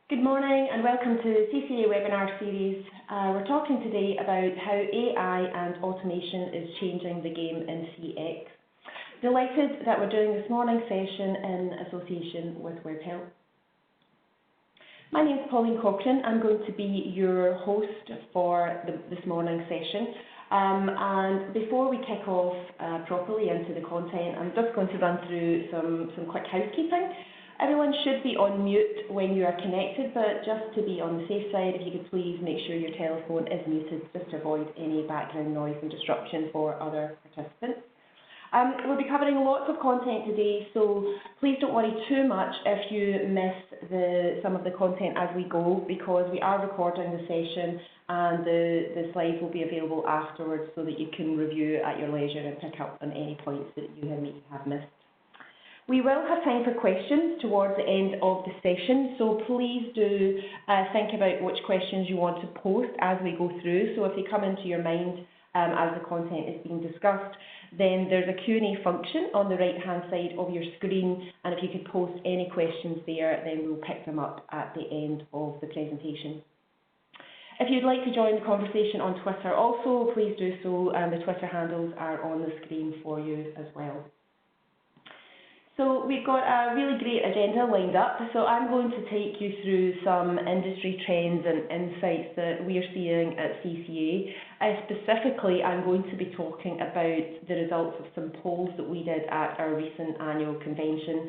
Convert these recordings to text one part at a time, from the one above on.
Good morning and welcome to the CCA webinar series. We're talking today about how AI and automation is changing the game in CX. Delighted that we're doing this morning's session in association with WebHelp. My name is Pauline Cochrane. I'm going to be your host for this morning's session. And before we kick off properly into the content, I'm just going to run through some quick housekeeping. Everyone should be on mute when you are connected, but just to be on the safe side, if you could please make sure your telephone is muted just to avoid any background noise and disruption for other participants. We'll be covering lots of content today, so please don't worry too much if you miss some of the content as we go, because we are recording the session and the slides will be available afterwards so that you can review at your leisure and pick up on any points that you may have missed. We will have time for questions towards the end of the session, so please do think about which questions you want to post as we go through. So if they come into your mind as the content is being discussed, then there's a Q&A function on the right-hand side of your screen, and if you could post any questions there, then we'll pick them up at the end of the presentation. If you'd like to join the conversation on Twitter also, please do so, and the Twitter handles are on the screen for you as well. So we've got a really great agenda lined up, so I'm going to take you through some industry trends and insights that we are seeing at CCA. Specifically, I'm going to be talking about the results of some polls that we did at our recent annual convention,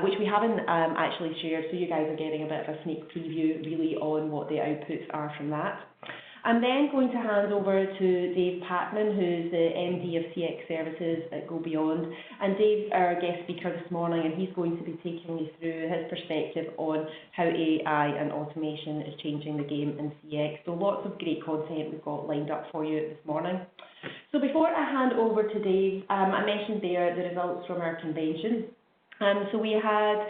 which we haven't actually shared, so you guys are getting a bit of a sneak preview really on what the outputs are from that. I'm then going to hand over to Dave Patman, who's the MD of CX Services at Go Beyond. And Dave's our guest speaker this morning, and he's going to be taking you through his perspective on how AI and automation is changing the game in CX. So lots of great content we've got lined up for you this morning. So before I hand over to Dave, I mentioned there the results from our convention. So we had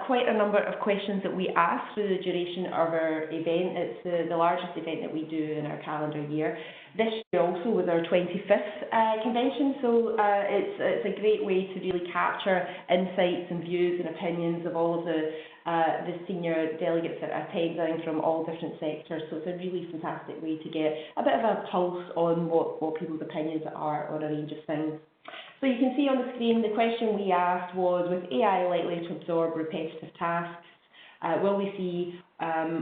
quite a number of questions that we asked through the duration of our event. It's the largest event that we do in our calendar year. This year also was our 25th convention, so it's a great way to really capture insights and views and opinions of all of the senior delegates that are attending from all different sectors. So it's a really fantastic way to get a bit of a pulse on what people's opinions are on a range of things. So you can see on the screen the question we asked was, with AI likely to absorb repetitive tasks, will we see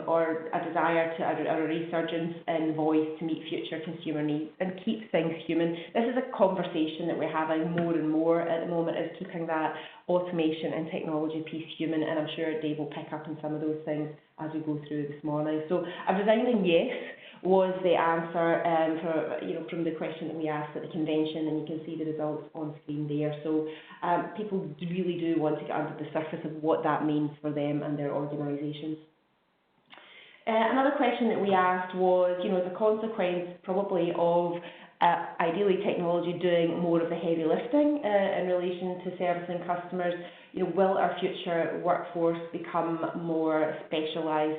or a desire to or a resurgence in voice to meet future consumer needs and keep things human? This is a conversation that we're having more and more at the moment, is keeping that automation and technology piece human, and I'm sure Dave will pick up on some of those things as we go through this morning. So a resounding yes was the answer from the question that we asked at the convention, and you can see the results on screen there. So people really do want to get under the surface of what that means for them and their organisations. Another question that we asked was, as a consequence probably of ideally technology doing more of the heavy lifting in relation to servicing customers, will our future workforce become more specialised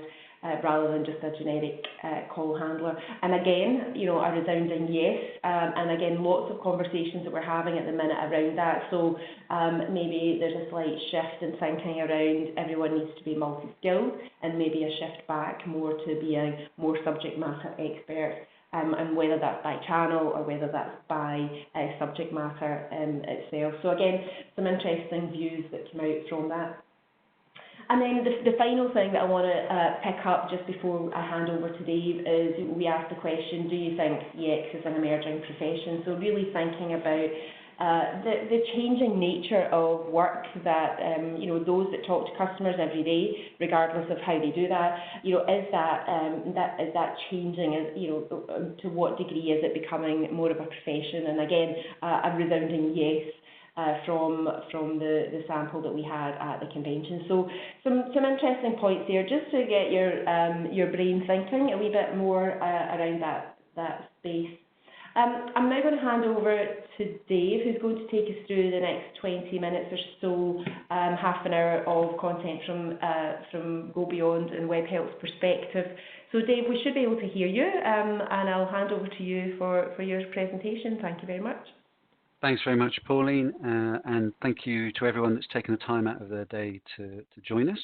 rather than just a generic call handler? And again, a resounding yes. And again, lots of conversations that we're having at the minute around that. So maybe there's a slight shift in thinking around everyone needs to be multi-skilled, and maybe a shift back more to being more subject matter experts. And whether that's by channel or whether that's by subject matter itself. So again, some interesting views that come out from that. And then the final thing that I want to pick up just before I hand over to Dave is we asked the question, do you think CX is an emerging profession? So really thinking about the changing nature of work that, those that talk to customers every day, regardless of how they do that, is that changing? To what degree is it becoming more of a profession? And again, a resounding yes. From the sample that we had at the convention. So some interesting points there, just to get your brain thinking a wee bit more around that space. I'm now going to hand over to Dave, who's going to take us through the next 20 minutes or so, half an hour of content from Go Beyond and WebHelp's perspective. So Dave, we should be able to hear you, and I'll hand over to you for your presentation. Thank you very much. Thanks very much, Pauline, and thank you to everyone that's taken the time out of their day to join us.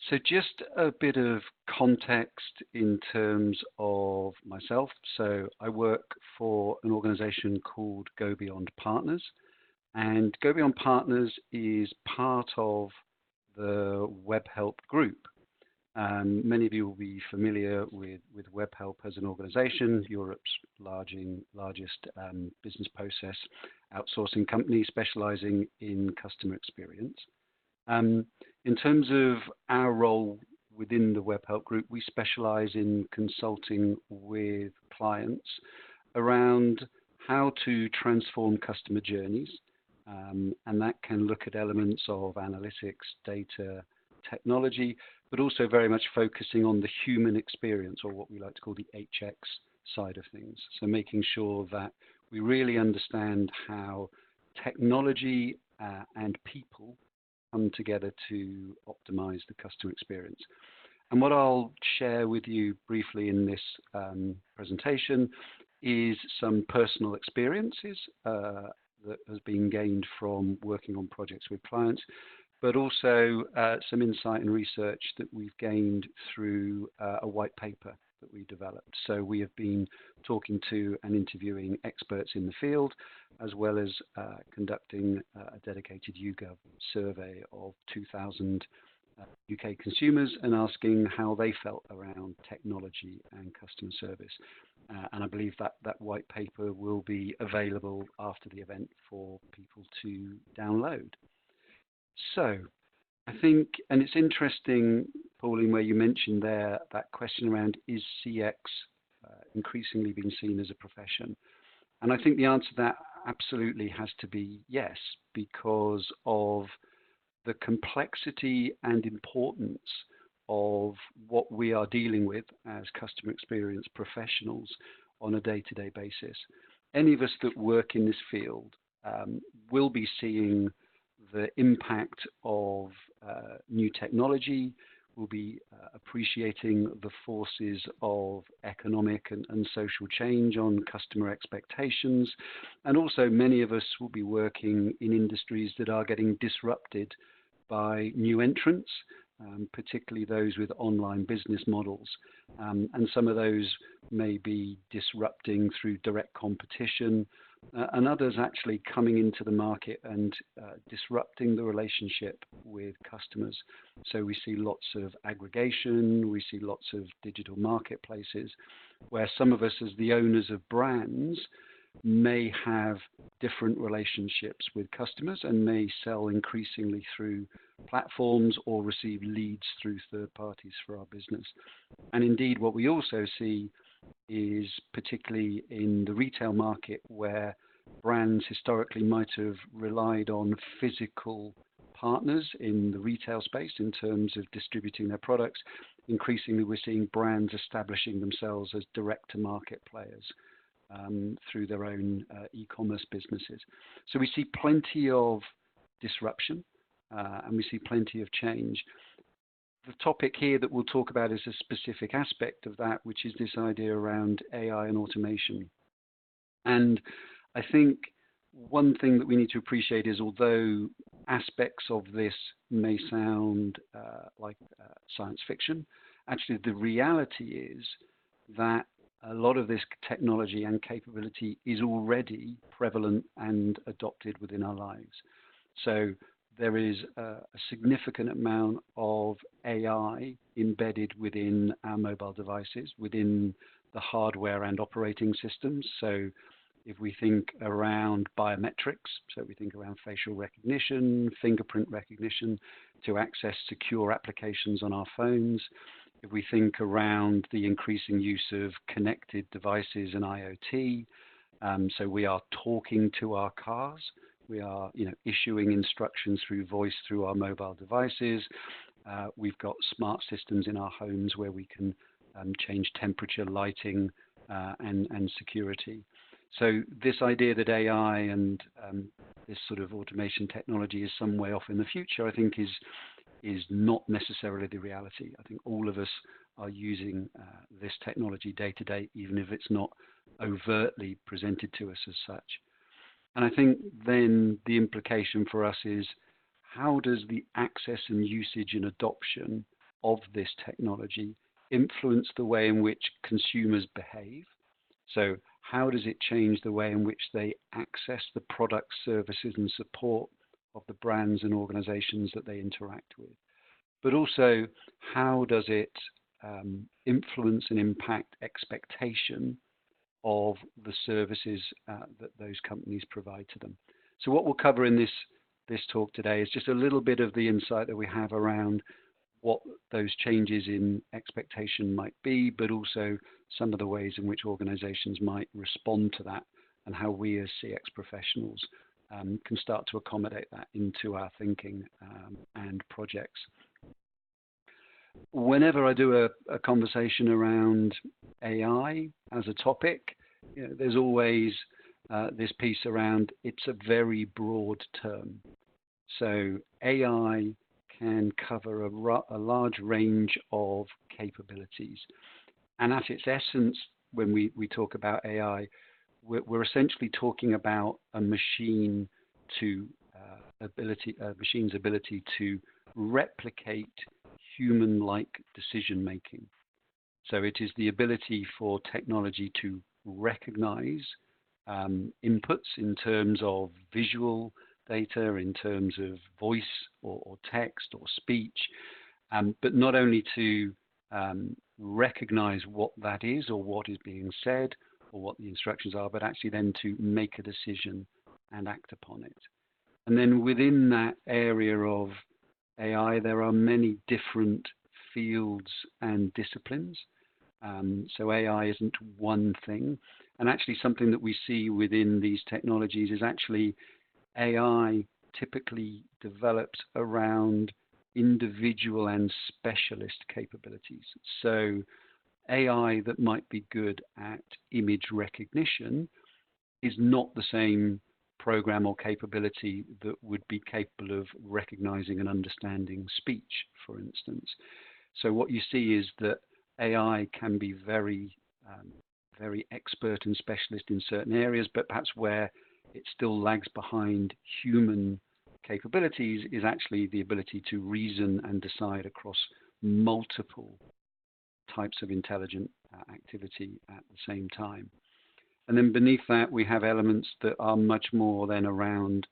So just a bit of context in terms of myself. So I work for an organization called Go Beyond Partners, and Go Beyond Partners is part of the WebHelp group. Many of you will be familiar with WebHelp as an organization, Europe's largest business process outsourcing company specializing in customer experience. In terms of our role within the WebHelp group, we specialize in consulting with clients around how to transform customer journeys, and that can look at elements of analytics, data, technology, but also very much focusing on the human experience, or what we like to call the HX side of things. So making sure that we really understand how technology and people come together to optimize the customer experience. And what I'll share with you briefly in this presentation is some personal experiences that has been gained from working on projects with clients, but also some insight and research that we've gained through a white paper that we developed. So we have been talking to and interviewing experts in the field, as well as conducting a dedicated YouGov survey of 2,000 UK consumers and asking how they felt around technology and customer service. And I believe that white paper will be available after the event for people to download. So I think, and it's interesting, Pauline, where you mentioned there that question around, is CX increasingly being seen as a profession? And I think the answer to that absolutely has to be yes, because of the complexity and importance of what we are dealing with as customer experience professionals on a day-to-day basis. Any of us that work in this field will be seeing the impact of new technology, will be appreciating the forces of economic and social change on customer expectations. And also many of us will be working in industries that are getting disrupted by new entrants, particularly those with online business models. And some of those may be disrupting through direct competition, and others actually coming into the market and disrupting the relationship with customers. So we see lots of aggregation, we see lots of digital marketplaces, where some of us as the owners of brands may have different relationships with customers and may sell increasingly through platforms or receive leads through third parties for our business. And indeed, what we also see is, particularly in the retail market, where brands historically might have relied on physical partners in the retail space in terms of distributing their products, increasingly we're seeing brands establishing themselves as direct-to-market players through their own e-commerce businesses. So we see plenty of disruption and we see plenty of change. The topic here that we'll talk about is a specific aspect of that, which is this idea around AI and automation. And I think one thing that we need to appreciate is, although aspects of this may sound like science fiction, actually the reality is that a lot of this technology and capability is already prevalent and adopted within our lives. So there is a significant amount of AI embedded within our mobile devices, within the hardware and operating systems. So if we think around biometrics, so we think around facial recognition, fingerprint recognition to access secure applications on our phones. If we think around the increasing use of connected devices and IoT, so we are talking to our cars, we are issuing instructions through voice through our mobile devices. We've got smart systems in our homes where we can change temperature, lighting, and security. So this idea that AI and this sort of automation technology is some way off in the future, I think is not necessarily the reality. I think all of us are using this technology day to day, even if it's not overtly presented to us as such. And I think then the implication for us is, how does the access and usage and adoption of this technology influence the way in which consumers behave? So how does it change the way in which they access the products, services, and support of the brands and organizations that they interact with? But also, how does it influence and impact expectation of the services that those companies provide to them? So what we'll cover in this talk today is just a little bit of the insight that we have around what those changes in expectation might be, but also some of the ways in which organizations might respond to that, and how we as CX professionals can start to accommodate that into our thinking and projects. Whenever I do a conversation around AI as a topic, there's always this piece around it's a very broad term. So AI can cover a large range of capabilities. And at its essence, when we talk about AI, we're essentially talking about a machine's ability to replicate human-like decision making. So it is the ability for technology to recognize inputs in terms of visual data, in terms of voice or text or speech, but not only to recognize what that is or what is being said or what the instructions are, but actually then to make a decision and act upon it. And then within that area of AI, there are many different fields and disciplines. So AI isn't one thing. And actually something that we see within these technologies is actually AI typically develops around individual and specialist capabilities. So AI that might be good at image recognition is not the same program or capability that would be capable of recognizing and understanding speech, for instance. So what you see is that AI can be very expert and specialist in certain areas, but perhaps where it still lags behind human capabilities is actually the ability to reason and decide across multiple types of intelligent activity at the same time. And then beneath that, we have elements that are much more then around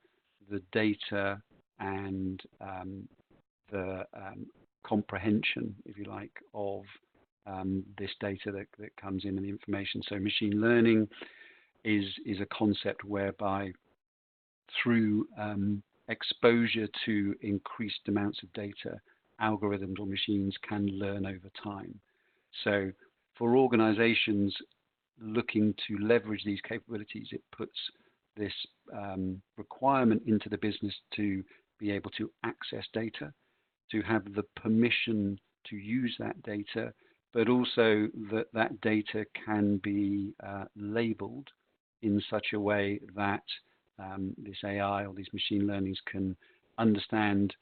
the data and the comprehension, if you like, of this data that comes in and the information. So machine learning is a concept whereby through exposure to increased amounts of data, algorithms or machines can learn over time. So for organizations looking to leverage these capabilities, it puts this requirement into the business to be able to access data, to have the permission to use that data, but also that that data can be labeled in such a way that this AI or these machine learnings can understand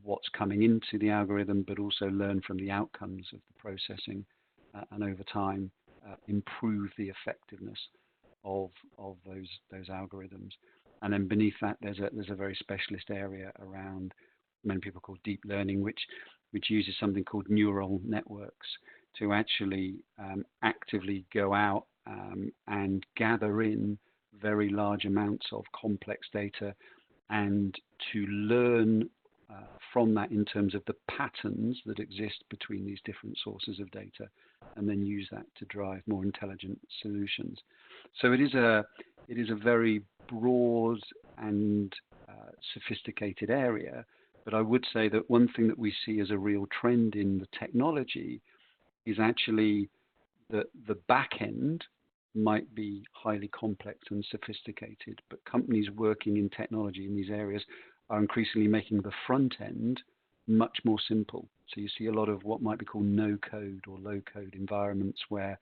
what's coming into the algorithm, but also learn from the outcomes of the processing, and over time improve the effectiveness of those algorithms. And then beneath that, there's a very specialist area around, many people call deep learning, which uses something called neural networks to actually actively go out and gather in very large amounts of complex data and to learn from that in terms of the patterns that exist between these different sources of data, and then use that to drive more intelligent solutions. So it is a very broad and sophisticated area, but I would say that one thing that we see as a real trend in the technology is actually that the back end might be highly complex and sophisticated, but companies working in technology in these areas are increasingly making the front end much more simple. So you see a lot of what might be called no-code or low-code environments where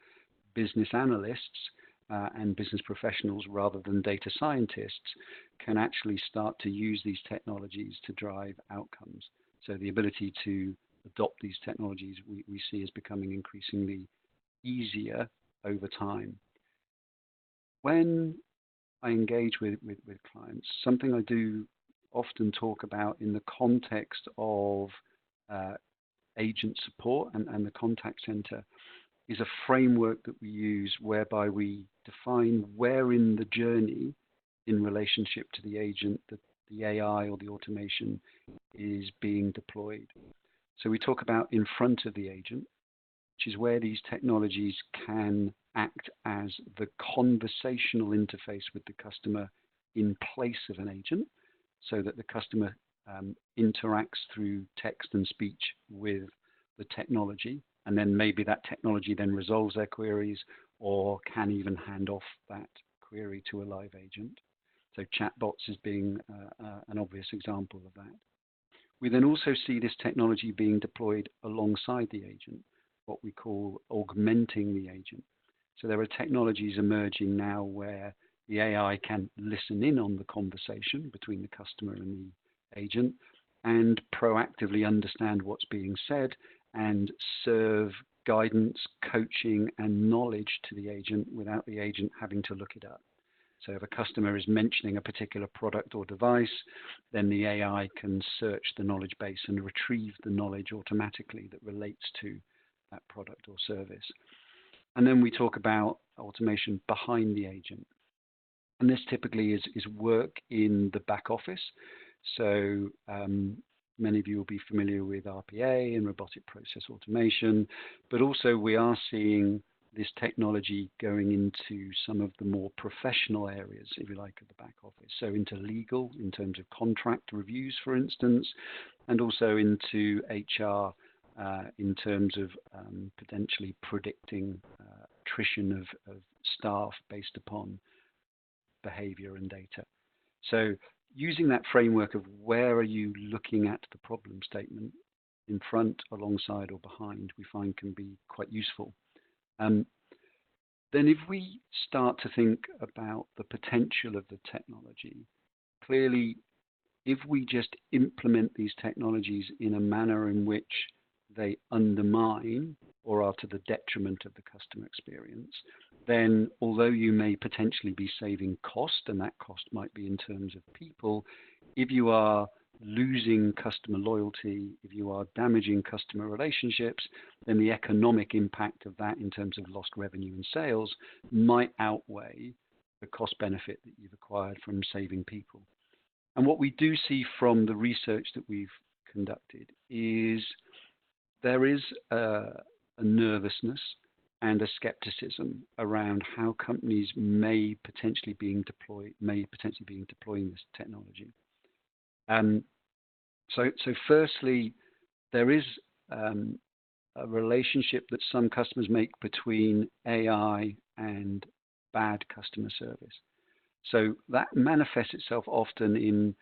business analysts and business professionals, rather than data scientists, can actually start to use these technologies to drive outcomes. So the ability to adopt these technologies we see as becoming increasingly easier over time. When I engage with clients, something I do often talk about in the context of agent support and the contact center is a framework that we use whereby we define where in the journey in relationship to the agent that the AI or the automation is being deployed. So we talk about in front of the agent, which is where these technologies can act as the conversational interface with the customer in place of an agent, so that the customer interacts through text and speech with the technology, and then maybe that technology then resolves their queries or can even hand off that query to a live agent. So chatbots is being an obvious example of that. We then also see this technology being deployed alongside the agent, what we call augmenting the agent. So there are technologies emerging now where the AI can listen in on the conversation between the customer and the agent and proactively understand what's being said and serve guidance, coaching, and knowledge to the agent without the agent having to look it up. So if a customer is mentioning a particular product or device, then the AI can search the knowledge base and retrieve the knowledge automatically that relates to that product or service. And then we talk about automation behind the agent. And this typically is work in the back office. So many of you will be familiar with RPA and robotic process automation, but also we are seeing this technology going into some of the more professional areas, if you like, of the back office. So into legal, in terms of contract reviews, for instance, and also into HR in terms of potentially predicting attrition of staff based upon behavior and data. So using that framework of where are you looking at the problem statement, in front, alongside, or behind, we find can be quite useful. Then if we start to think about the potential of the technology, clearly, if we just implement these technologies in a manner in which they undermine or are to the detriment of the customer experience, then although you may potentially be saving cost, and that cost might be in terms of people, if you are losing customer loyalty, if you are damaging customer relationships, then the economic impact of that in terms of lost revenue and sales might outweigh the cost benefit that you've acquired from saving people. And what we do see from the research that we've conducted is there is a nervousness and a skepticism around how companies may potentially be deploying this technology. So firstly, there is a relationship that some customers make between AI and bad customer service. So that manifests itself often in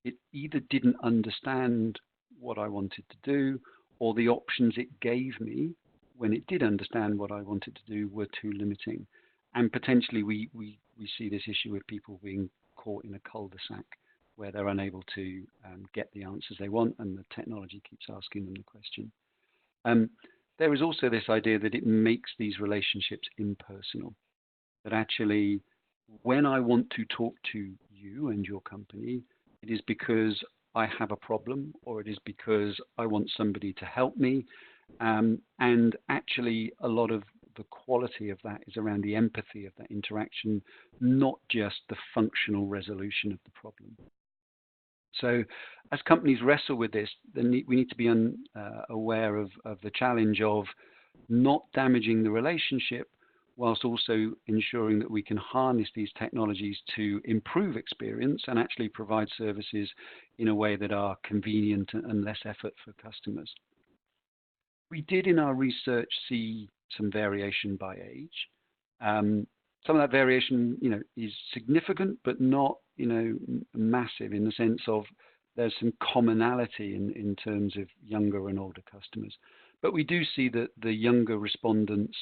it either didn't understand what I wanted to do, or the options it gave me when it did understand what I wanted to do were too limiting. And potentially we see this issue with people being caught in a cul-de-sac where they're unable to get the answers they want, and the technology keeps asking them the question. There is also this idea that it makes these relationships impersonal, that actually when I want to talk to you and your company, it is because I have a problem, or it is because I want somebody to help me. And actually a lot of the quality of that is around the empathy of that interaction, not just the functional resolution of the problem. So as companies wrestle with this, we need to be aware of the challenge of not damaging the relationship, whilst also ensuring that we can harness these technologies to improve experience and actually provide services in a way that are convenient and less effort for customers. We did in our research see some variation by age. Some of that variation, is significant, but not, massive in the sense of there's some commonality in terms of younger and older customers. But we do see that the younger respondents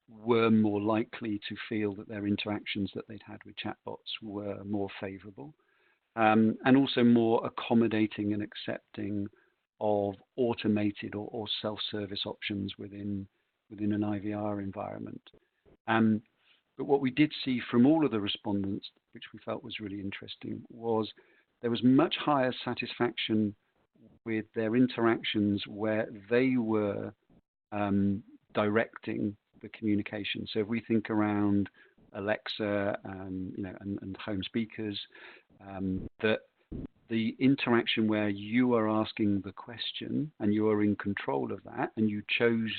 were more likely to feel that their interactions that they'd had with chatbots were more favorable, and also more accommodating and accepting of automated or self-service options within an IVR environment. But what we did see from all of the respondents, which we felt was really interesting, was there was much higher satisfaction with their interactions where they were directing the communication. So if we think around Alexa, and home speakers, that the interaction where you are asking the question and you are in control of that and you chose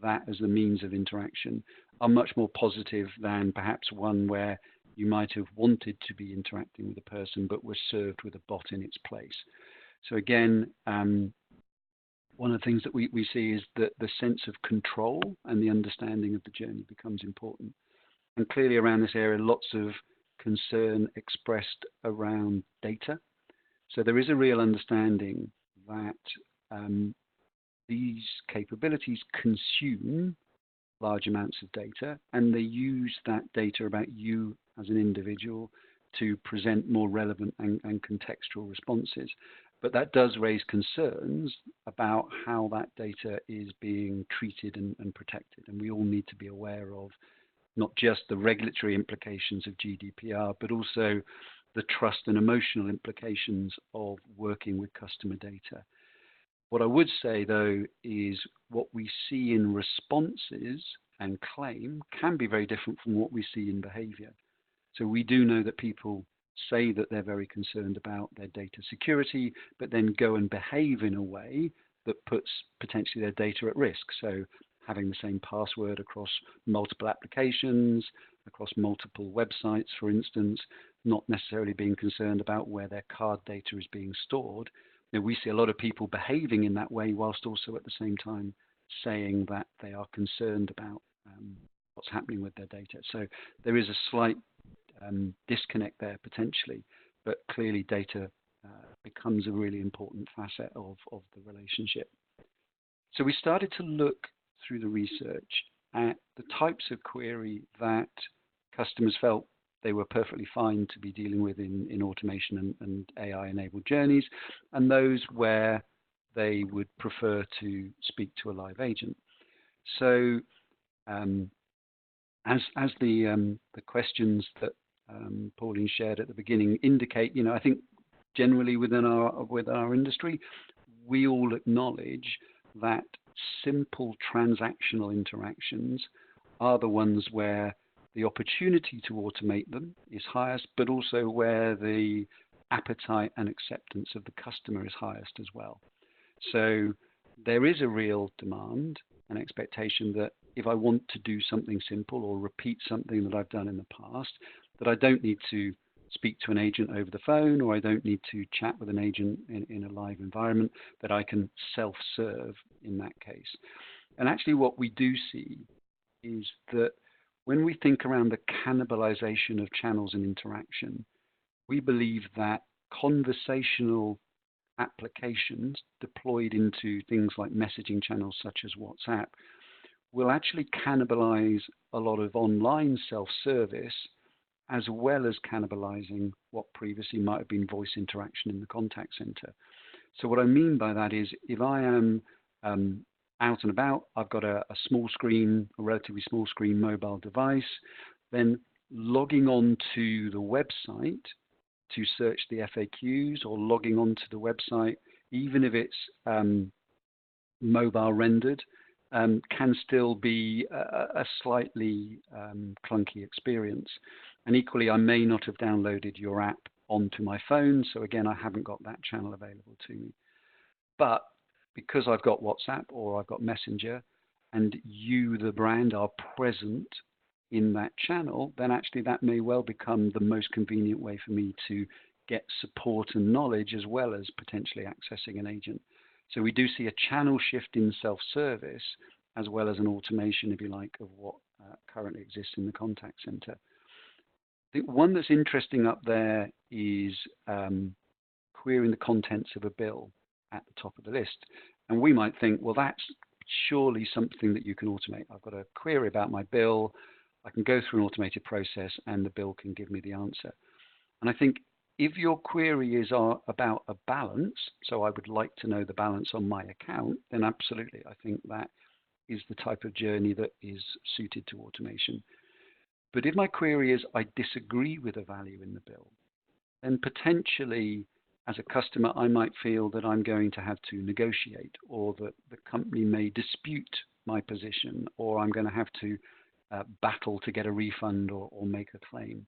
that as the means of interaction are much more positive than perhaps one where you might have wanted to be interacting with a person but were served with a bot in its place. So again, one of the things that we see is that the sense of control and the understanding of the journey becomes important. And clearly around this area, lots of concern expressed around data. So there is a real understanding that these capabilities consume large amounts of data, and they use that data about you as an individual to present more relevant and contextual responses. But that does raise concerns about how that data is being treated and protected. And we all need to be aware of not just the regulatory implications of GDPR, but also the trust and emotional implications of working with customer data. What I would say, though, is what we see in responses and claim can be very different from what we see in behavior. So we do know that people say that they're very concerned about their data security, but then go and behave in a way that puts potentially their data at risk. So having the same password across multiple applications, across multiple websites, for instance, not necessarily being concerned about where their card data is being stored. Now, we see a lot of people behaving in that way whilst also at the same time saying that they are concerned about what's happening with their data. So there is a slight disconnect there potentially, but clearly data becomes a really important facet of the relationship. So we started to look through the research at the types of query that customers felt they were perfectly fine to be dealing with in automation and AI-enabled journeys, and those where they would prefer to speak to a live agent. So as the questions that Pauline shared at the beginning indicate, I think generally with our industry, we all acknowledge that simple transactional interactions are the ones where the opportunity to automate them is highest, but also where the appetite and acceptance of the customer is highest as well. So there is a real demand and expectation that if I want to do something simple or repeat something that I've done in the past, that I don't need to speak to an agent over the phone, or I don't need to chat with an agent in a live environment, that I can self-serve in that case. And actually what we do see is that when we think around the cannibalization of channels and interaction, we believe that conversational applications deployed into things like messaging channels such as WhatsApp will actually cannibalize a lot of online self-service, as well as cannibalizing what previously might have been voice interaction in the contact center. So what I mean by that is, if I am out and about, I've got a small screen, a relatively small screen mobile device, then logging on to the website to search the FAQs, or logging on to the website, even if it's mobile rendered, can still be a slightly clunky experience. And equally, I may not have downloaded your app onto my phone, so again, I haven't got that channel available to me. But because I've got WhatsApp or I've got Messenger, and you, the brand, are present in that channel, then actually that may well become the most convenient way for me to get support and knowledge, as well as potentially accessing an agent. So we do see a channel shift in self-service, as well as an automation, if you like, of what currently exists in the contact center. I think one that's interesting up there is querying the contents of a bill at the top of the list. And we might think, well, that's surely something that you can automate. I've got a query about my bill. I can go through an automated process and the bill can give me the answer. And I think if your query is about a balance, so I would like to know the balance on my account, then absolutely, I think that is the type of journey that is suited to automation. But if my query is, I disagree with a value in the bill, then potentially as a customer, I might feel that I'm going to have to negotiate, or that the company may dispute my position, or I'm going to have to battle to get a refund or make a claim.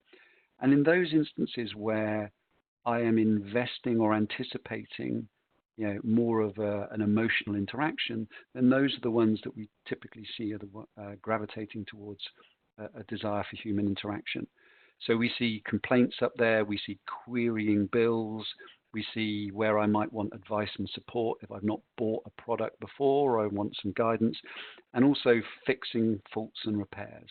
And in those instances where I am investing or anticipating, more of an emotional interaction, then those are the ones that we typically see are gravitating towards a desire for human interaction. So we see complaints up there, we see querying bills, we see where I might want advice and support if I've not bought a product before or I want some guidance, and also fixing faults and repairs.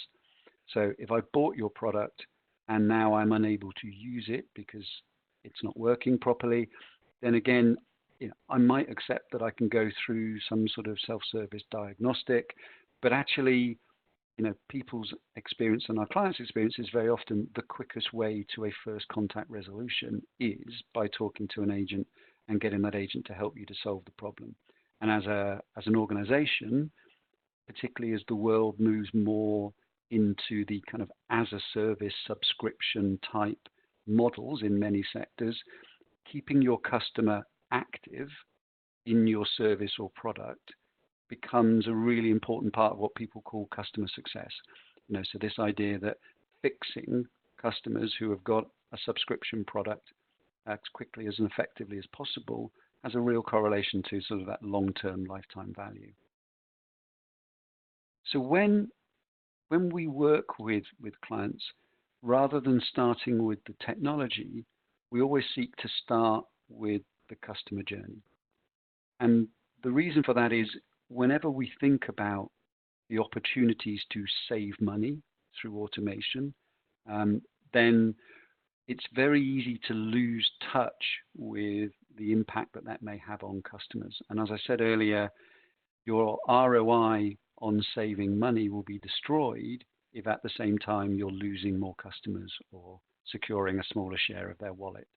So if I bought your product and now I'm unable to use it because it's not working properly, then again, I might accept that I can go through some sort of self-service diagnostic, but actually, people's experience and our clients' experience is very often the quickest way to a first contact resolution is by talking to an agent and getting that agent to help you to solve the problem. And as an organization, particularly as the world moves more into the kind of as a service subscription type models in many sectors, keeping your customer active in your service or product becomes a really important part of what people call customer success. So this idea that fixing customers who have got a subscription product as quickly and effectively as possible has a real correlation to sort of that long-term lifetime value. So when we work with clients, rather than starting with the technology, we always seek to start with the customer journey. And the reason for that is whenever we think about the opportunities to save money through automation, then it's very easy to lose touch with the impact that may have on customers. And as I said earlier, your ROI on saving money will be destroyed if at the same time you're losing more customers or securing a smaller share of their wallet.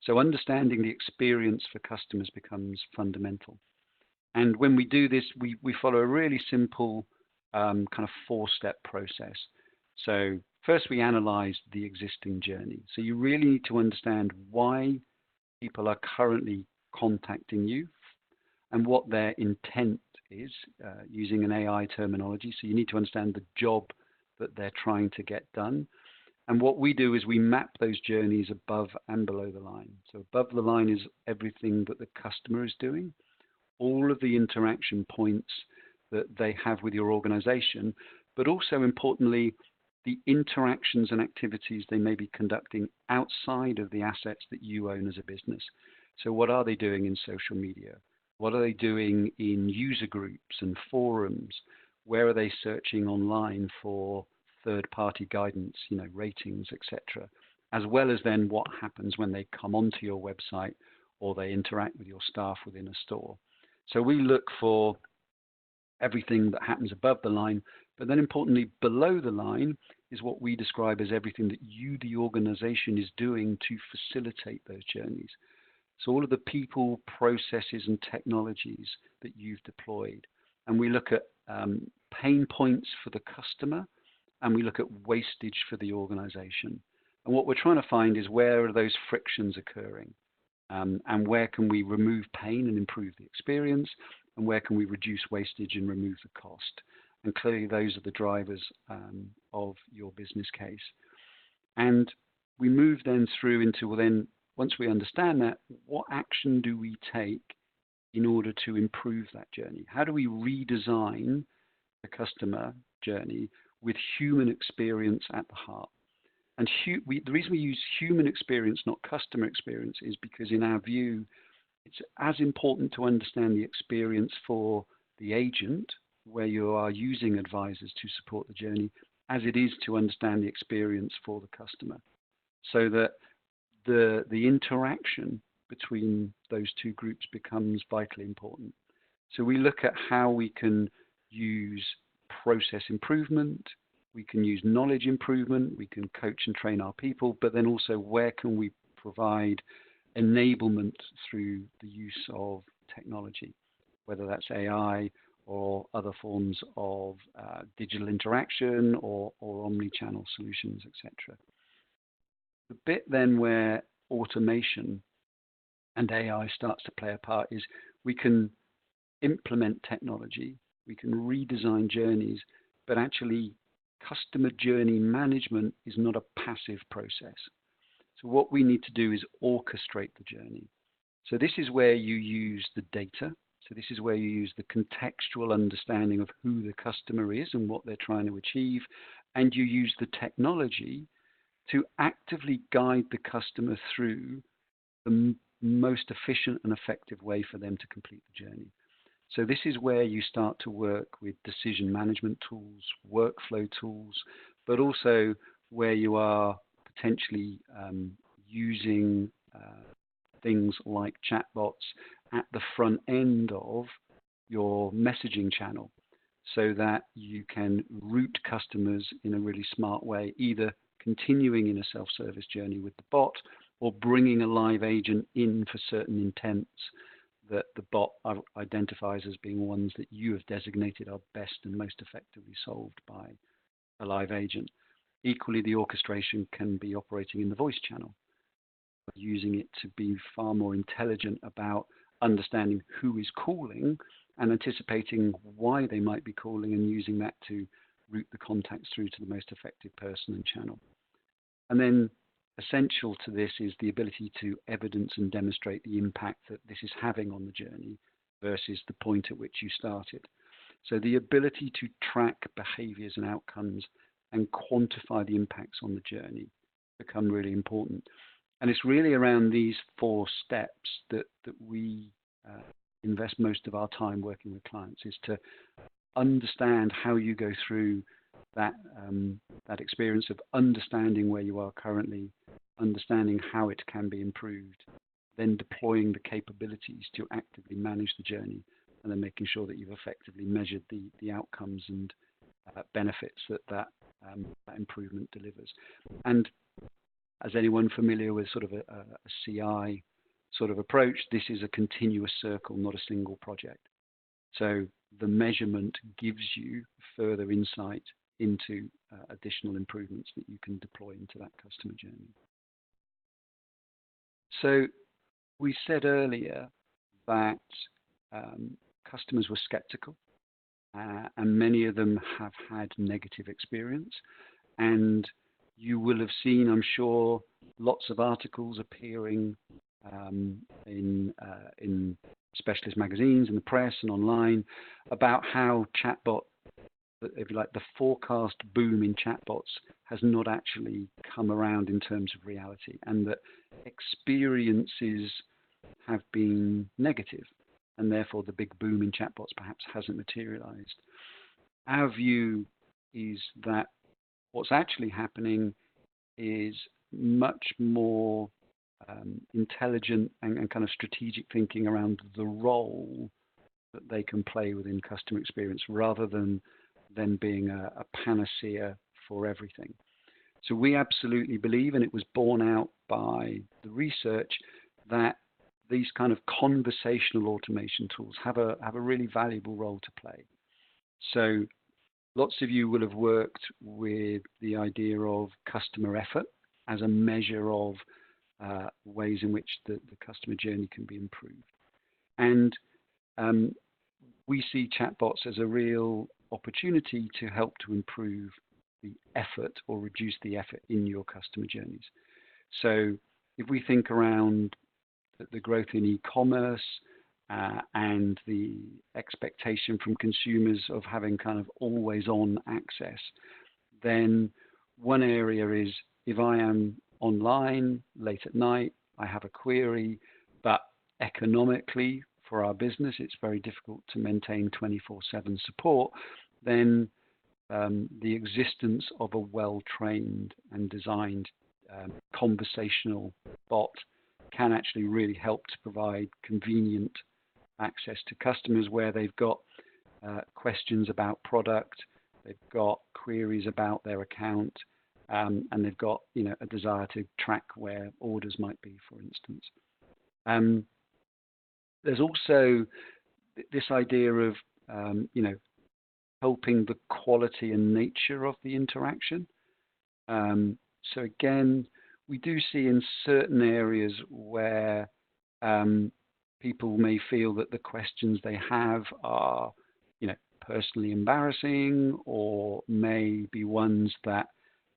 So understanding the experience for customers becomes fundamental. And when we do this, we follow a really simple kind of 4-step process. So first we analyze the existing journey. So you really need to understand why people are currently contacting you and what their intent is, using an AI terminology. So you need to understand the job that they're trying to get done. And what we do is we map those journeys above and below the line. So above the line is everything that the customer is doing, all of the interaction points that they have with your organization, but also importantly, the interactions and activities they may be conducting outside of the assets that you own as a business. So what are they doing in social media? What are they doing in user groups and forums? Where are they searching online for third-party guidance, ratings, etc., as well as then what happens when they come onto your website or they interact with your staff within a store. So we look for everything that happens above the line, but then importantly, below the line is what we describe as everything that you, the organization, is doing to facilitate those journeys. So all of the people, processes, and technologies that you've deployed. And we look at pain points for the customer, and we look at wastage for the organization. And what we're trying to find is where are those frictions occurring, and where can we remove pain and improve the experience, and where can we reduce wastage and remove the cost. And clearly those are the drivers of your business case. And we move then through into, well then, once we understand that, what action do we take in order to improve that journey? How do we redesign the customer journey with human experience at the heart? And the reason we use human experience, not customer experience, is because in our view, it's as important to understand the experience for the agent, where you are using advisors to support the journey, as it is to understand the experience for the customer, so that the interaction between those two groups becomes vitally important. So we look at how we can use process improvement, we can use knowledge improvement, we can coach and train our people, but then also where can we provide enablement through the use of technology, whether that's AI or other forms of digital interaction or omni-channel solutions, etc. The bit then where automation and AI starts to play a part is we can implement technology, we can redesign journeys, but actually customer journey management is not a passive process. So what we need to do is orchestrate the journey. So this is where you use the data. So this is where you use the contextual understanding of who the customer is and what they're trying to achieve. And you use the technology to actively guide the customer through the most efficient and effective way for them to complete the journey. So this is where you start to work with decision management tools, workflow tools, but also where you are potentially using things like chatbots at the front end of your messaging channel so that you can route customers in a really smart way, either continuing in a self-service journey with the bot or bringing a live agent in for certain intents that the bot identifies as being ones that you have designated are best and most effectively solved by a live agent. Equally, the orchestration can be operating in the voice channel, using it to be far more intelligent about understanding who is calling and anticipating why they might be calling and using that to route the contacts through to the most effective person and channel. And then essential to this is the ability to evidence and demonstrate the impact that this is having on the journey versus the point at which you started. So the ability to track behaviors and outcomes and quantify the impacts on the journey become really important. And it's really around these 4 steps that we invest most of our time working with clients, is to understand how you go through that experience of understanding where you are currently, understanding how it can be improved, then deploying the capabilities to actively manage the journey, and then making sure that you've effectively measured the outcomes and benefits that improvement delivers. And as anyone familiar with sort of a CI sort of approach, this is a continuous circle, not a single project. So the measurement gives you further insight into additional improvements that you can deploy into that customer journey. So we said earlier that customers were skeptical, and many of them have had negative experience. And you will have seen, I'm sure, lots of articles appearing in specialist magazines, in the press and online about how chatbot, if you like, the forecast boom in chatbots has not actually come around in terms of reality, and that experiences have been negative, and therefore the big boom in chatbots perhaps hasn't materialized. Our view is that what's actually happening is much more intelligent and kind of strategic thinking around the role that they can play within customer experience, rather than being a panacea for everything. So we absolutely believe, and it was borne out by the research, that these kind of conversational automation tools have a really valuable role to play. So lots of you will have worked with the idea of customer effort as a measure of ways in which the customer journey can be improved. And we see chatbots as a real opportunity to help to improve the effort or reduce the effort in your customer journeys. So if we think around the growth in e-commerce and the expectation from consumers of having kind of always on access, then one area is, if I am online late at night, I have a query, but economically for our business it's very difficult to maintain 24/7 support, then the existence of a well-trained and designed conversational bot can actually really help to provide convenient access to customers where they've got questions about product, they've got queries about their account, and they've got a desire to track where orders might be, for instance. There's also this idea of helping the quality and nature of the interaction. So again, we do see in certain areas where people may feel that the questions they have are, personally embarrassing, or may be ones that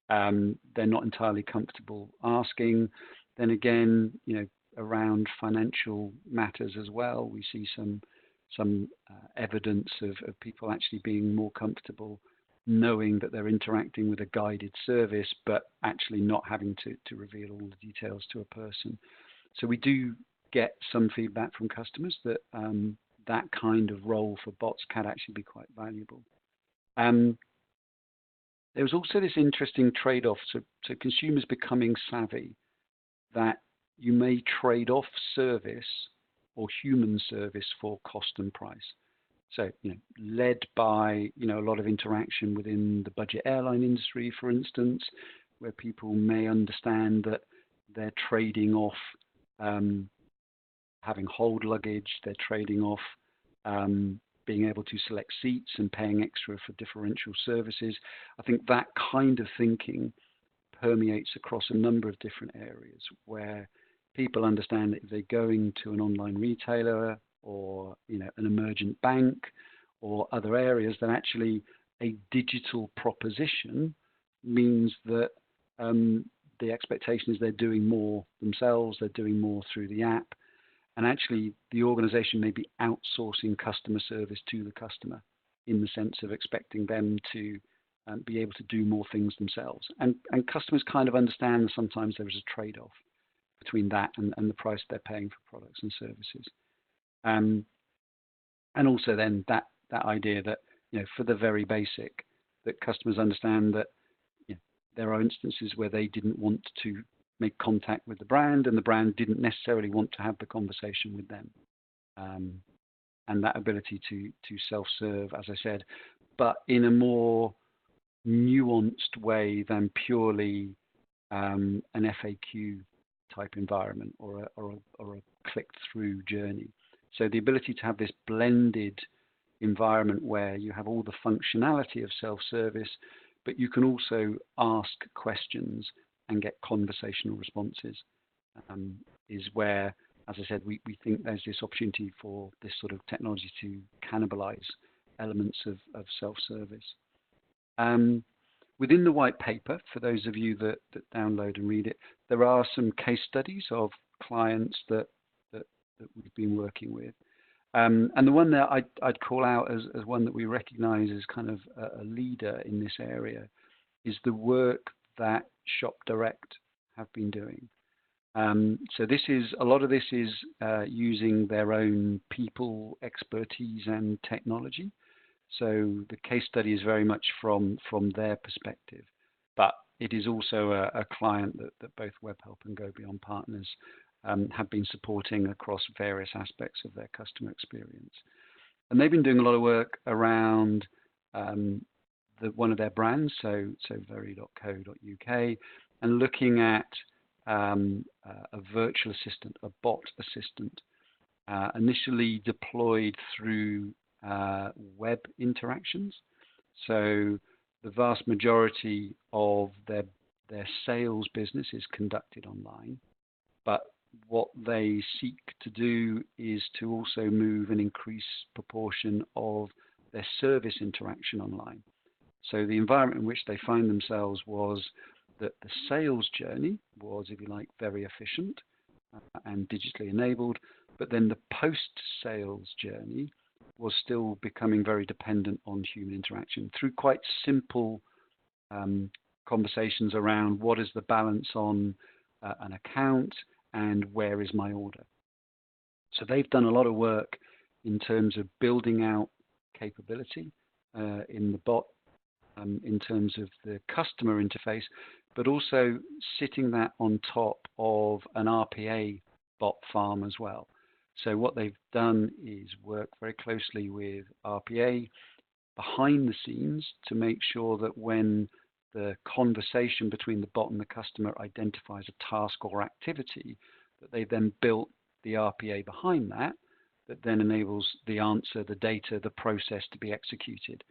they're not entirely comfortable asking. Then again, around financial matters as well, we see some evidence of people actually being more comfortable knowing that they're interacting with a guided service, but actually not having to reveal all the details to a person. So we do get some feedback from customers that that kind of role for bots can actually be quite valuable. There was also this interesting trade-off to consumers becoming savvy, that you may trade off service or human service for cost and price. So, led by, a lot of interaction within the budget airline industry, for instance, where people may understand that they're trading off having hold luggage, they're trading off being able to select seats and paying extra for differential services. I think that kind of thinking permeates across a number of different areas, where people understand that if they're going to an online retailer or an emergent bank or other areas, then actually a digital proposition means that the expectation is they're doing more themselves, they're doing more through the app, and actually the organization may be outsourcing customer service to the customer, in the sense of expecting them to be able to do more things themselves. And customers kind of understand that sometimes there is a trade-off between that and the price they're paying for products and services. And also then that idea that, for the very basic, that customers understand that there are instances where they didn't want to make contact with the brand, and the brand didn't necessarily want to have the conversation with them. And that ability to self-serve, as I said, but in a more nuanced way than purely an FAQ type environment or a click-through journey. So the ability to have this blended environment where you have all the functionality of self-service, but you can also ask questions and get conversational responses, is where, as I said, we think there's this opportunity for this sort of technology to cannibalize elements of self-service. Within the white paper, for those of you that download and read it, there are some case studies of clients that we've been working with. And the one that I'd call out as one that we recognize as kind of a leader in this area is the work that Shop Direct have been doing. So a lot of this is using their own people expertise and technology. So the case study is very much from their perspective, but it is also a client that both Webhelp and Go Beyond Partners have been supporting across various aspects of their customer experience. And they've been doing a lot of work around one of their brands, so very.co.uk, and looking at a virtual assistant, a bot assistant, initially deployed through web interactions. So the vast majority of their sales business is conducted online, but what they seek to do is to also move an increased proportion of their service interaction online. So the environment in which they find themselves was that the sales journey was, if you like, very efficient and digitally enabled, but then the post-sales journey was still becoming very dependent on human interaction through quite simple conversations around what is the balance on an account and where is my order. So they've done a lot of work in terms of building out capability in the bot, in terms of the customer interface, but also sitting that on top of an RPA bot farm as well. So what they've done is work very closely with RPA behind the scenes to make sure that when the conversation between the bot and the customer identifies a task or activity, that they then built the RPA behind that then enables the answer, the data, the process to be executed.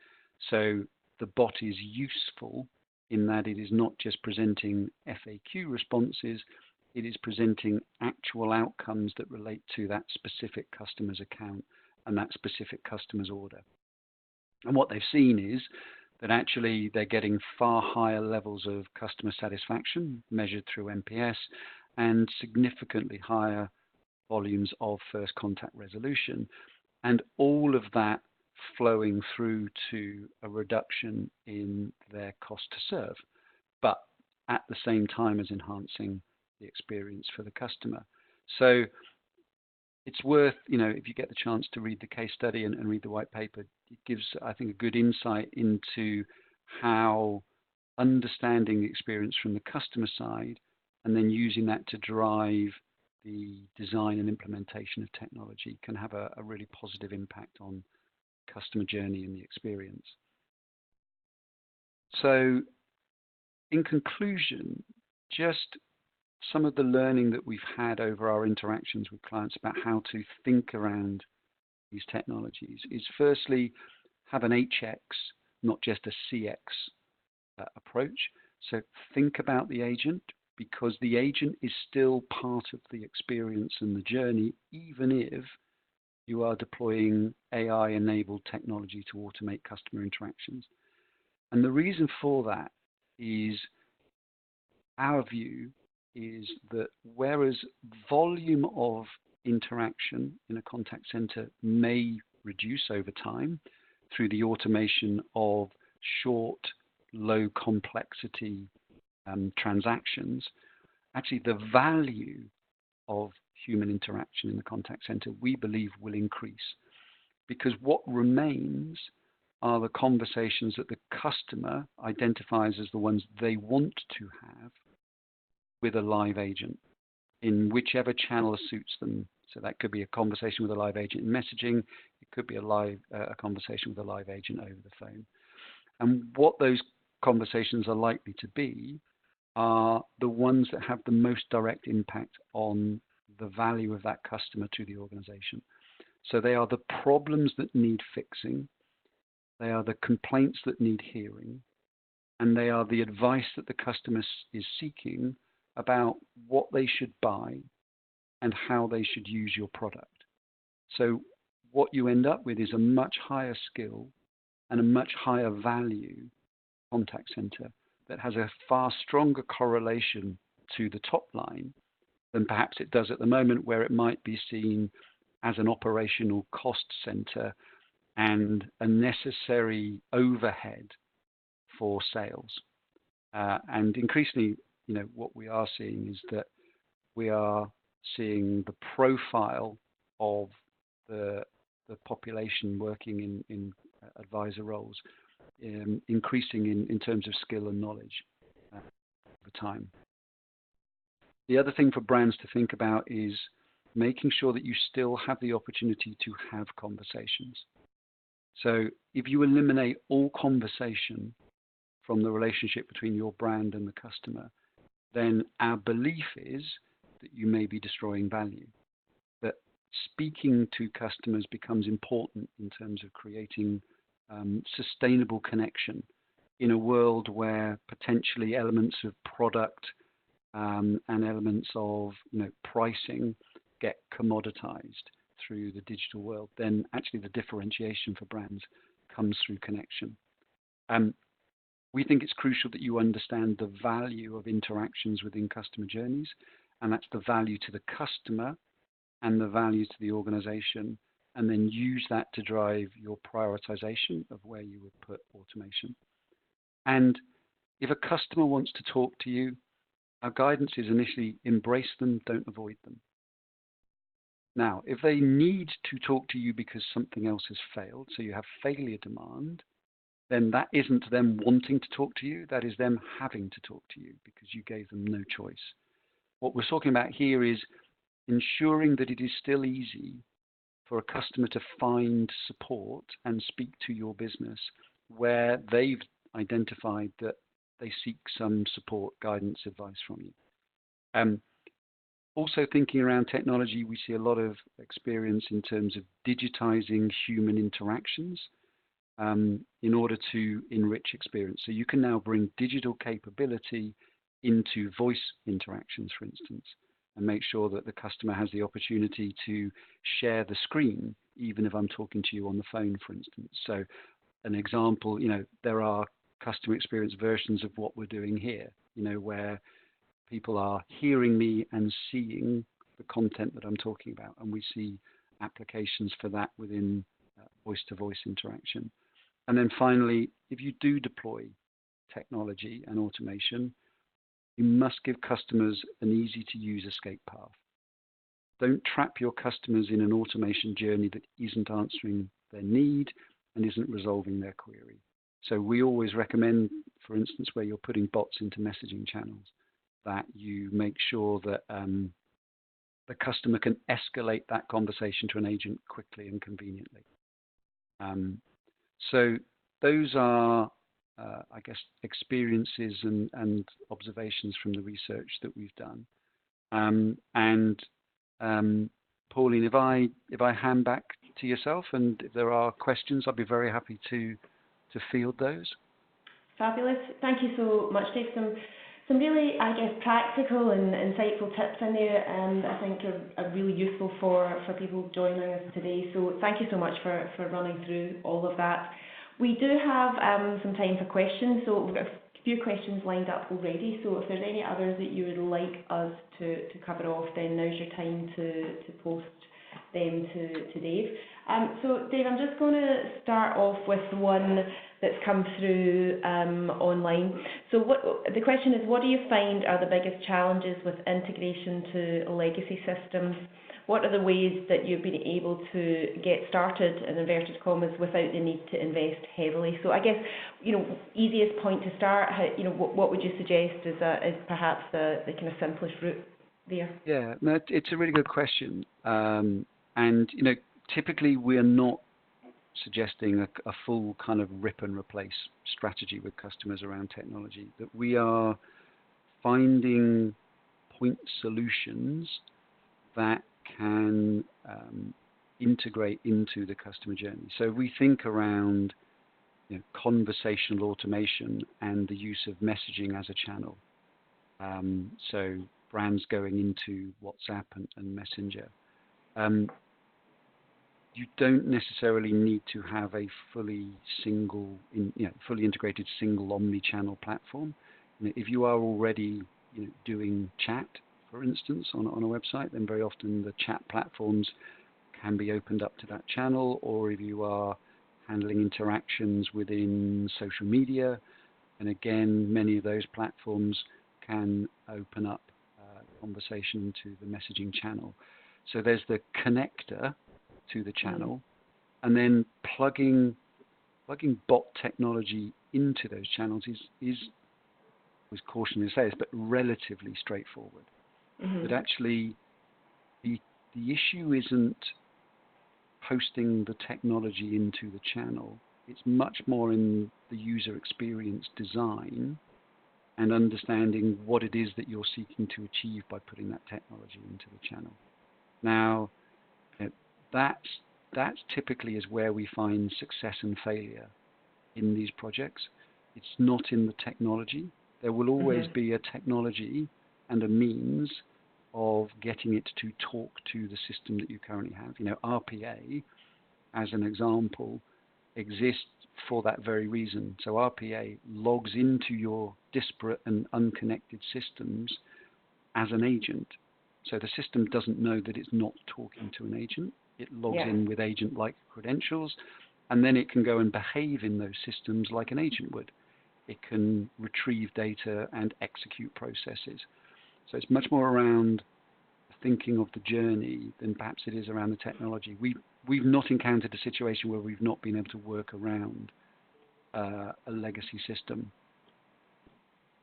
So the bot is useful in that it is not just presenting FAQ responses, it is presenting actual outcomes that relate to that specific customer's account and that specific customer's order. And what they've seen is that actually they're getting far higher levels of customer satisfaction measured through NPS and significantly higher volumes of first contact resolution. And all of that flowing through to a reduction in their cost to serve, but at the same time as enhancing the experience for the customer. So it's worth, if you get the chance to read the case study and read the white paper, it gives, I think, a good insight into how understanding the experience from the customer side and then using that to drive the design and implementation of technology can have a really positive impact on customer journey and the experience. So in conclusion, just some of the learning that we've had over our interactions with clients about how to think around these technologies is firstly, have an HX, not just a CX approach. So think about the agent, because the agent is still part of the experience and the journey, even if you are deploying AI-enabled technology to automate customer interactions. And the reason for that is our view is that whereas volume of interaction in a contact center may reduce over time through the automation of short, low complexity transactions, actually the value of human interaction in the contact center, we believe, will increase, because what remains are the conversations that the customer identifies as the ones they want to have with a live agent in whichever channel suits them. So that could be a conversation with a live agent in messaging. It could be a conversation with a live agent over the phone. And what those conversations are likely to be are the ones that have the most direct impact on the value of that customer to the organization. So they are the problems that need fixing, they are the complaints that need hearing, and they are the advice that the customer is seeking about what they should buy and how they should use your product. So what you end up with is a much higher skill and a much higher value contact center that has a far stronger correlation to the top line than perhaps it does at the moment, where it might be seen as an operational cost center and a necessary overhead for sales. And increasingly, what we are seeing is that we are seeing the profile of the population working in advisor roles increasing in terms of skill and knowledge over time. The other thing for brands to think about is making sure that you still have the opportunity to have conversations. So if you eliminate all conversation from the relationship between your brand and the customer, then our belief is that you may be destroying value. That speaking to customers becomes important in terms of creating sustainable connection in a world where potentially elements of product and elements of pricing get commoditized through the digital world. Then actually the differentiation for brands comes through connection. We think it's crucial that you understand the value of interactions within customer journeys, and that's the value to the customer and the value to the organization, and then use that to drive your prioritization of where you would put automation. And if a customer wants to talk to you, our guidance is initially embrace them, don't avoid them. Now, if they need to talk to you because something else has failed, so you have failure demand, then that isn't them wanting to talk to you, that is them having to talk to you because you gave them no choice. What we're talking about here is ensuring that it is still easy for a customer to find support and speak to your business where they've identified that they seek some support, guidance, advice from you. Also thinking around technology, we see a lot of experience in terms of digitizing human interactions in order to enrich experience. So you can now bring digital capability into voice interactions, for instance. and make sure that the customer has the opportunity to share the screen, even if I'm talking to you on the phone, for instance. So an example, there are customer experience versions of what we're doing here, where people are hearing me and seeing the content that I'm talking about. And we see applications for that within voice-to-voice interaction. And then finally, if you do deploy technology and automation, you must give customers an easy-to-use escape path. Don't trap your customers in an automation journey that isn't answering their need and isn't resolving their query. So we always recommend, for instance, where you're putting bots into messaging channels, that you make sure that the customer can escalate that conversation to an agent quickly and conveniently. So those are, I guess, experiences and observations from the research that we've done. Pauline, if I hand back to yourself, and if there are questions, I'd be very happy to field those. Fabulous. Thank you so much, Dave. Some really, I guess, practical and insightful tips in there, I think are really useful for people joining us today. So thank you so much for running through all of that. We do have some time for questions, so we've got a few questions lined up already. So if there's any others that you would like us to cover off, then now's your time to post them to Dave. So Dave, I'm just going to start off with one that's come through online. So the question is, what do you find are the biggest challenges with integration to legacy systems? What are the ways that you've been able to get started, in inverted commas, without the need to invest heavily? So I guess, easiest point to start, what would you suggest is perhaps the kind of simplest route there? Yeah, no, it's a really good question. And typically we're not suggesting a full kind of rip and replace strategy with customers around technology, that we are finding point solutions that can integrate into the customer journey. So we think around conversational automation and the use of messaging as a channel. So brands going into WhatsApp and Messenger. You don't necessarily need to have a fully integrated single omni-channel platform. If you are already doing chat, for instance, on a website, then very often the chat platforms can be opened up to that channel. Or if you are handling interactions within social media, and again, many of those platforms can open up conversation into the messaging channel. So there's the connector to the channel, and then plugging bot technology into those channels is caution to say this, but relatively straightforward. But actually, the issue isn't posting the technology into the channel. It's much more in the user experience design and understanding what it is that you're seeking to achieve by putting that technology into the channel. Now, that's typically is where we find success and failure in these projects. It's not in the technology. There will always be a technology and a means of getting it to talk to the system that you currently have. RPA, as an example, exists for that very reason. So RPA logs into your disparate and unconnected systems as an agent. So the system doesn't know that it's not talking to an agent. It logs in with agent-like credentials, and then it can go and behave in those systems like an agent would. It can retrieve data and execute processes. So it's much more around thinking of the journey than perhaps it is around the technology. We've not encountered a situation where we've not been able to work around a legacy system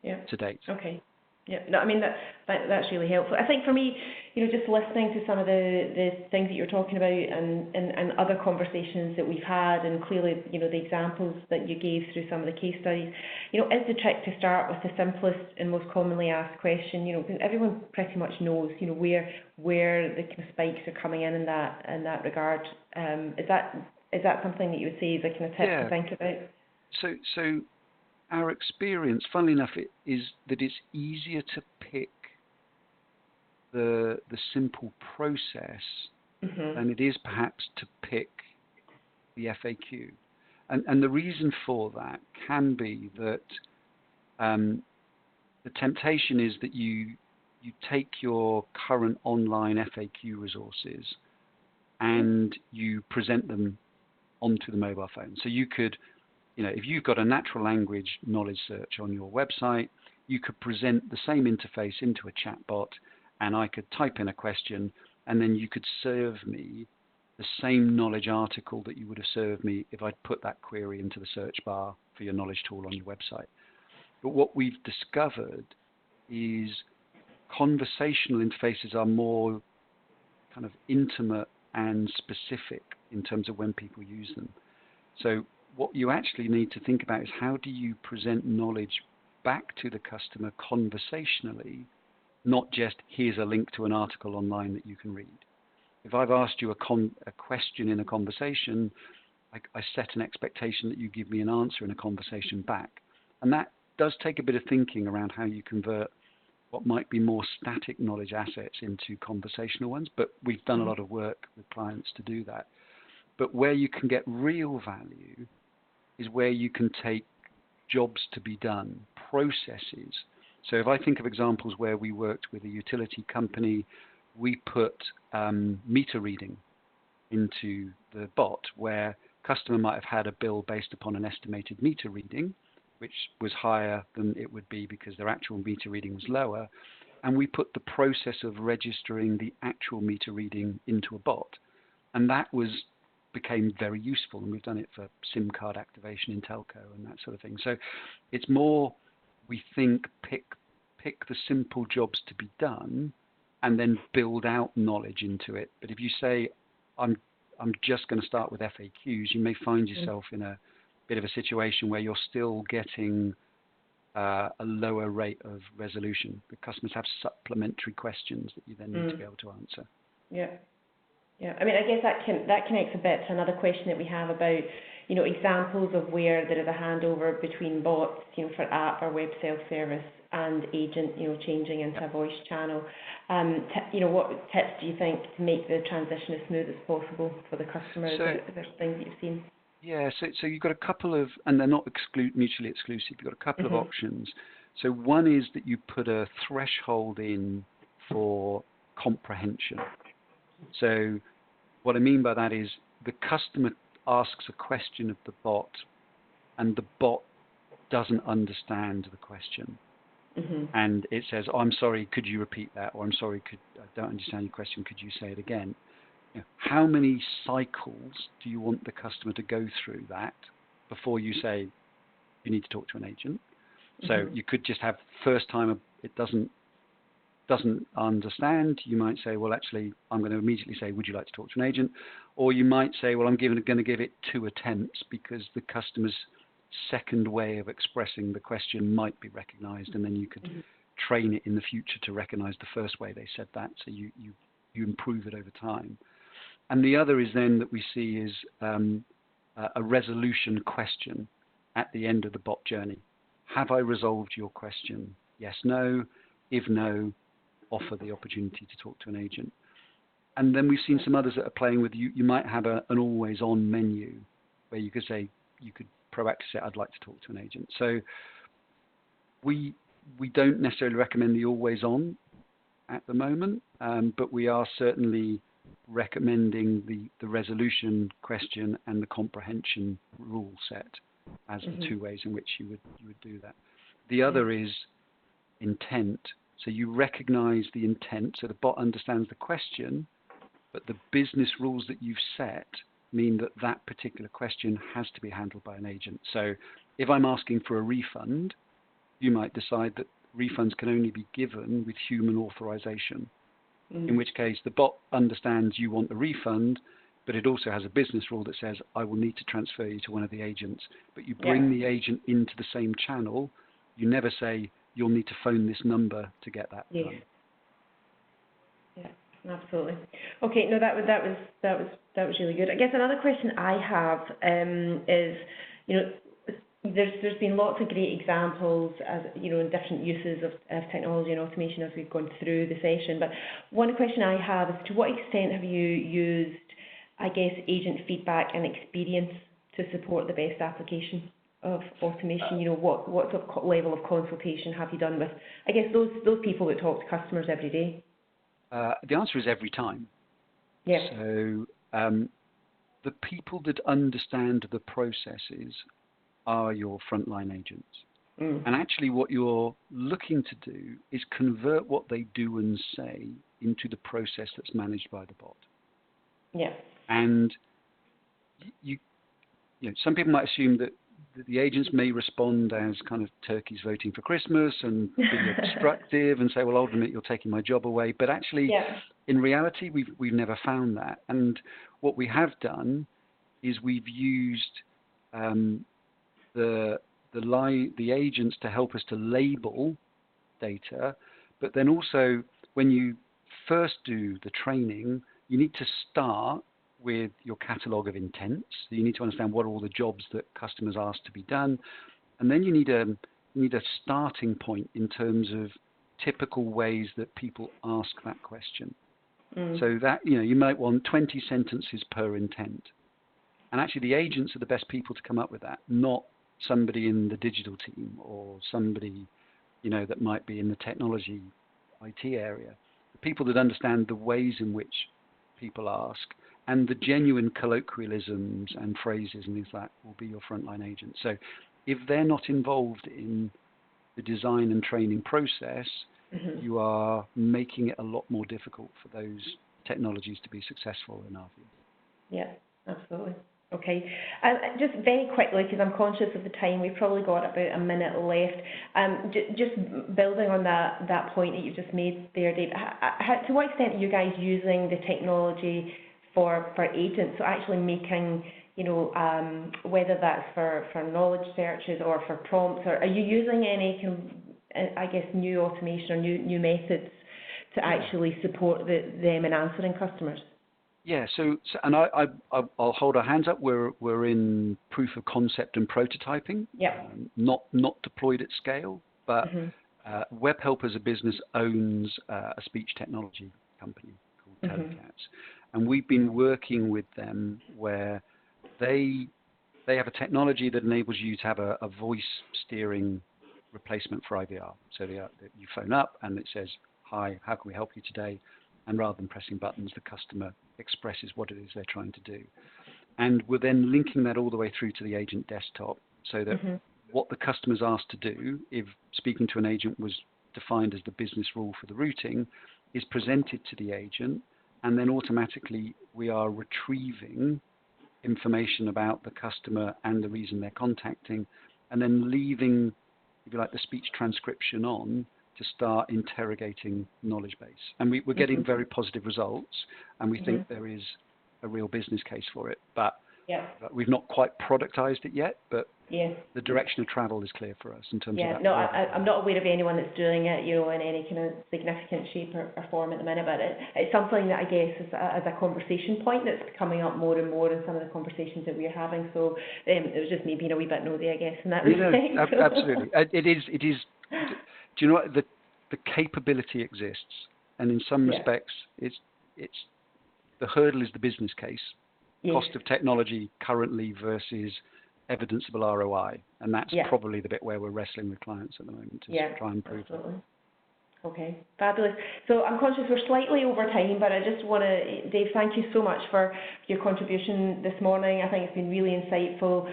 to date. Okay. Yeah, no, I mean that's really helpful. I think for me, just listening to some of the things that you're talking about and other conversations that we've had, and clearly, the examples that you gave through some of the case studies, is the trick to start with the simplest and most commonly asked question. Because everyone pretty much knows, where the kind of spikes are coming in that regard. Is that something that you would say is a kind of tip to think about? So our experience, funnily enough, is that it's easier to pick the simple process than it is perhaps to pick the FAQ. And the reason for that can be that the temptation is that you take your current online FAQ resources and you present them onto the mobile phone. So you could, if you've got a natural language knowledge search on your website, you could present the same interface into a chatbot, and I could type in a question, and then you could serve me the same knowledge article that you would have served me if I'd put that query into the search bar for your knowledge tool on your website. But what we've discovered is conversational interfaces are more kind of intimate and specific in terms of when people use them. So what you actually need to think about is how do you present knowledge back to the customer conversationally, not just here's a link to an article online that you can read. If I've asked you a question in a conversation, I set an expectation that you give me an answer in a conversation back. And that does take a bit of thinking around how you convert what might be more static knowledge assets into conversational ones, but we've done a lot of work with clients to do that. But where you can get real value is where you can take jobs to be done, processes. So if I think of examples where we worked with a utility company, we put meter reading into the bot where customer might have had a bill based upon an estimated meter reading, which was higher than it would be because their actual meter reading was lower. And we put the process of registering the actual meter reading into a bot. And that became very useful. And we've done it for SIM card activation in telco and that sort of thing. So it's more, we think, pick the simple jobs to be done and then build out knowledge into it. But if you say, I'm just going to start with FAQs, you may find yourself in a bit of a situation where you're still getting a lower rate of resolution. The customers have supplementary questions that you then need to be able to answer. Yeah. Yeah. I mean, I guess that connects a bit to another question that we have about, examples of where there is a handover between bots, for app or web self-service and agent, changing into a voice channel. What tips do you think to make the transition as smooth as possible for the customers? Are there things that you've seen? Yeah, so you've got a couple of, and they're not mutually exclusive, you've got a couple of options. So one is that you put a threshold in for comprehension. So what I mean by that is the customer asks a question of the bot and the bot doesn't understand the question. And it says, oh, I'm sorry, could you repeat that? Or I'm sorry, I don't understand your question, could you say it again? How many cycles do you want the customer to go through that before you say you need to talk to an agent? So you could just have first time it doesn't understand. You might say, well, actually, I'm going to immediately say, would you like to talk to an agent? Or you might say, well, I'm going to give it 2 attempts because the customer's second way of expressing the question might be recognized, and then you could train it in the future to recognize the first way they said that. So you improve it over time. And the other is then that we see is a resolution question at the end of the bot journey. Have I resolved your question? Yes, no. If no, offer the opportunity to talk to an agent. And then we've seen some others that are playing with you might have an always on menu where you could say, you could proactively say, I'd like to talk to an agent. So we don't necessarily recommend the always on at the moment, but we are certainly recommending the resolution question and the comprehension rule set as the 2 ways in which you would do that. The other is intent. So you recognize the intent, so the bot understands the question, but the business rules that you've set mean that that particular question has to be handled by an agent. So if I'm asking for a refund, you might decide that refunds can only be given with human authorization, in which case the bot understands you want a refund, but it also has a business rule that says, I will need to transfer you to one of the agents. But you bring the agent into the same channel. You never say, you'll need to phone this number to get that done. Yeah, absolutely. Okay, no, that was really good. I guess another question I have is, There's been lots of great examples, as you know, in different uses of technology and automation as we've gone through the session. But one question I have is, to what extent have you used, I guess, agent feedback and experience to support the best application of automation? You know, what sort of level of consultation have you done with, I guess, those people that talk to customers every day? The answer is every time. Yeah. So the people that understand the processes are your frontline agents. And actually what you're looking to do is convert what they do and say into the process that's managed by the bot. Yeah. And you know, some people might assume that the agents may respond as kind of turkeys voting for Christmas and be obstructive and say, well, hold on a minute, you're taking my job away. But actually, in reality, we've never found that. And what we have done is we've used the agents to help us to label data, but then also when you first do the training, you need to start with your catalogue of intents. So you need to understand what are all the jobs that customers ask to be done, and then you need a starting point in terms of typical ways that people ask that question. So that, you know, you might want 20 sentences per intent, and actually the agents are the best people to come up with that, not somebody in the digital team or somebody, you know, that might be in the technology IT area. The people that understand the ways in which people ask and the genuine colloquialisms and phrases and things like that will be your frontline agents. So if they're not involved in the design and training process, you are making it a lot more difficult for those technologies to be successful in our view. Yeah, absolutely. Okay, just very quickly, because I'm conscious of the time, we've probably got about a minute left. Just building on that point that you just made there, Dave, to what extent are you guys using the technology for agents? So actually making, you know, whether that's for knowledge searches or for prompts, or are you using any, I guess, new automation or new methods to actually support them in answering customers? Yeah, so and I'll hold our hands up. We're in proof of concept and prototyping. Not deployed at scale, but Webhelp as a business owns a speech technology company called Telecats, and we've been working with them where they have a technology that enables you to have a voice steering replacement for IVR. So you phone up and it says, "Hi, how can we help you today?" And rather than pressing buttons, the customer expresses what it is they're trying to do. And we're then linking that all the way through to the agent desktop, so that what the customer's asked to do, if speaking to an agent was defined as the business rule for the routing, is presented to the agent, and then automatically we are retrieving information about the customer and the reason they're contacting, and then leaving, if you like, the speech transcription on to start interrogating knowledge base. And we're getting very positive results, and we think there is a real business case for it. But we've not quite productized it yet, but the direction of travel is clear for us in terms of that. No, I'm not aware of anyone that's doing it, you know, in any kind of significant shape or form at the minute, but it's something that I guess is as a conversation point that's coming up more and more in some of the conversations that we're having. So it was just me being a wee bit nosy, I guess, in that respect. Absolutely. It is. Do you know what? The capability exists, and in some respects, it's the hurdle is the business case, cost of technology currently versus evidenceable ROI, and that's probably the bit where we're wrestling with clients at the moment to try and prove that. Okay, fabulous. So I'm conscious we're slightly over time, but I just want to, Dave, thank you so much for your contribution this morning. I think it's been really insightful.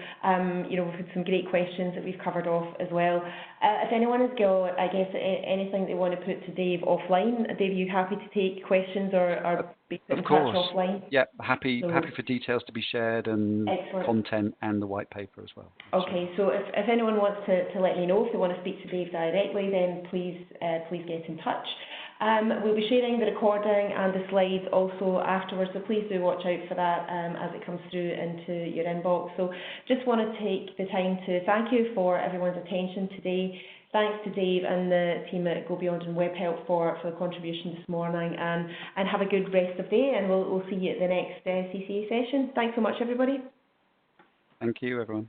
You know, we've had some great questions that we've covered off as well. If anyone has got, I guess, anything they want to put to Dave offline, Dave, are you happy to take questions or be put in touch offline? Yeah, happy for details to be shared and content and the white paper as well. Okay, so if anyone wants to let me know if they want to speak to Dave directly, then please get in touch. We'll be sharing the recording and the slides also afterwards, so please do watch out for that as it comes through into your inbox. So just want to take the time to thank you for everyone's attention today. Thanks to Dave and the team at Go Beyond and Webhelp for the contribution this morning, and have a good rest of day, and we'll see you at the next CCA session. Thanks so much, everybody. Thank you, everyone.